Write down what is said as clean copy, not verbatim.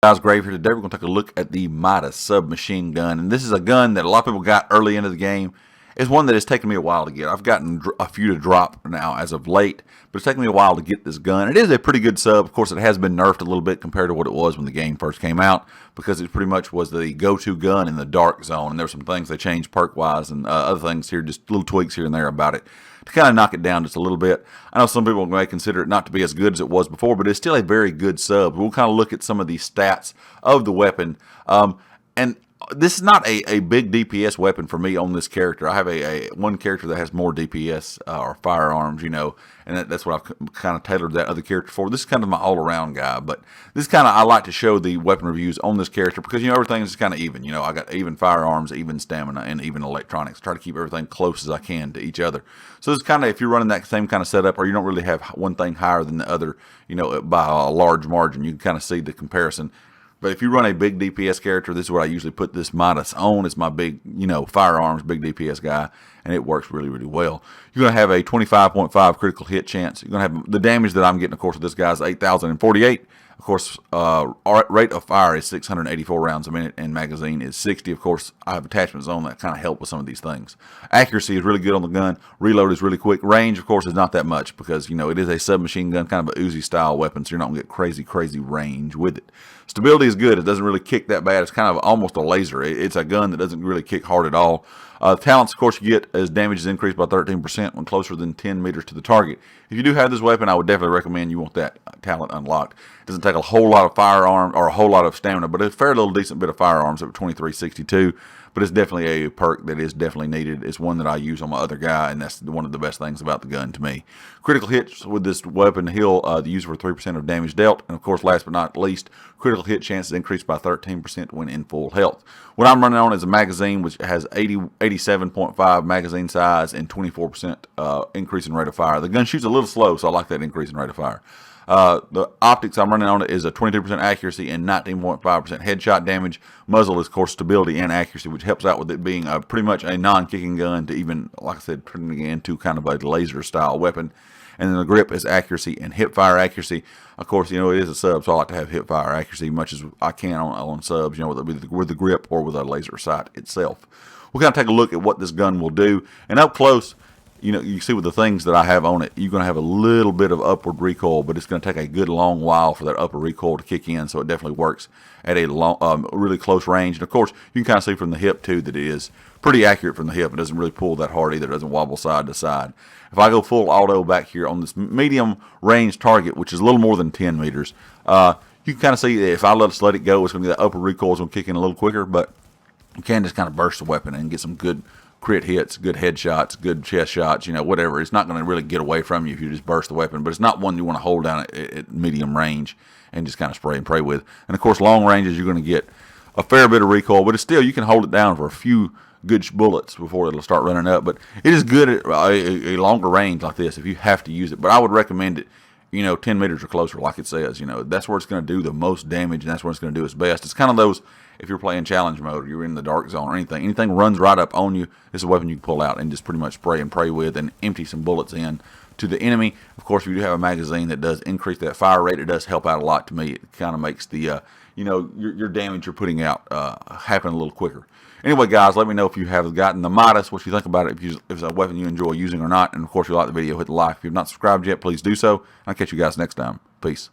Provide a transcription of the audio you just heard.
Guys, Grave here. Today we're going to take a look at the Midas submachine gun, and this is a gun that a lot of people got early into the game. It's one that has taken me a while to get. I've gotten a few to drop now as of late, but it's taken me a while to get this gun. It is a pretty good sub. Of course, it has been nerfed a little bit compared to what it was when the game first came out, because it pretty much was the go-to gun in the dark zone, and there were some things they changed perk-wise and other things here, just little tweaks here and there about it to kind of knock it down just a little bit. I know some people may consider it not to be as good as it was before, but it's still a very good sub. We'll kind of look at some of the stats of the weapon. And this is not a big DPS weapon for me on this character. I have a one character that has more DPS or firearms, you know, and that's what I've kind of tailored that other character for. This is kind of my all-around guy, but this kind of, I like to show the weapon reviews on this character because, you know, everything is kind of even. You know, I got even firearms, even stamina, and even electronics. Try to keep everything close as I can to each other. So it's kind of, if you're running that same kind of setup, or you don't really have one thing higher than the other, you know, by a large margin, you can kind of see the comparison. But if you run a big DPS character, this is what I usually put this Midas on. It's my big, you know, firearms, big DPS guy, and it works really, really well. You're going to have a 25.5 critical hit chance. You're going to have the damage that I'm getting, of course, with this guy is 8,048. Of course, rate of fire is 684 rounds a minute, and magazine is 60. Of course, I have attachments on that kind of help with some of these things. Accuracy is really good on the gun. Reload is really quick. Range, of course, is not that much because, you know, it is a submachine gun, kind of a Uzi style weapon, so you're not going to get crazy range with it. Stability is good. It doesn't really kick that bad. It's kind of almost a laser. It's a gun that doesn't really kick hard at all. Talents, of course, you get as damage is increased by 13% when closer than 10 meters to the target. If you do have this weapon, I would definitely recommend you want that talent unlocked. It doesn't take a whole lot of firearm or a whole lot of stamina, but it's a fair little decent bit of firearms at 2362. But it's definitely a perk that is definitely needed. It's one that I use on my other guy, and that's one of the best things about the gun to me. Critical hits with this weapon heal the user for 3% of damage dealt. And, of course, last but not least, critical hit chances increased by 13% when in full health. What I'm running on is a magazine which has 87.5 magazine size and 24% increase in rate of fire. The gun shoots a little slow, so I like that increase in rate of fire. The optics I'm running on it is a 22% accuracy and 19.5% headshot damage. Muzzle is, of course, stability and accuracy, which helps out with it being pretty much a non-kicking gun to even, like I said, turning it into kind of a laser-style weapon. And then the grip is accuracy and hip fire accuracy. Of course, you know, it is a sub, so I like to have hip fire accuracy as much as I can on subs, you know, with the grip or with a laser sight itself. We'll kind of take a look at what this gun will do. And up close, you know, you see with the things that I have on it, you're going to have a little bit of upward recoil, but it's going to take a good long while for that upward recoil to kick in, so it definitely works at a long, really close range. And, of course, you can kind of see from the hip, too, that it is pretty accurate from the hip. It doesn't really pull that hard either. It doesn't wobble side to side. If I go full auto back here on this medium range target, which is a little more than 10 meters, you can kind of see that if I let it go, it's going to get that upward recoil is going to kick in a little quicker, but you can just kind of burst the weapon and get some good crit hits, good headshots, good chest shots, you know, whatever. It's not going to really get away from you if you just burst the weapon, but it's not one you want to hold down at medium range and just kind of spray and pray with. And, of course, long ranges, you're going to get a fair bit of recoil, but it's still, you can hold it down for a few good bullets before it'll start running up. But it is good at a longer range like this if you have to use it. But I would recommend it, you know, 10 meters or closer, like it says. You know, that's where it's going to do the most damage, and that's where it's going to do its best. It's kind of those, if you're playing challenge mode or you're in the dark zone or anything runs right up on you, it's a weapon you can pull out and just pretty much spray and pray with and empty some bullets in to the enemy. Of course, if you do have a magazine that does increase that fire rate, it does help out a lot to me. It kind of makes the, you know, your damage you're putting out happen a little quicker. Anyway, guys, let me know if you have gotten the Midas, what you think about it, if it's a weapon you enjoy using or not. And, of course, if you like the video, hit the like. If you've not subscribed yet, please do so. I'll catch you guys next time. Peace.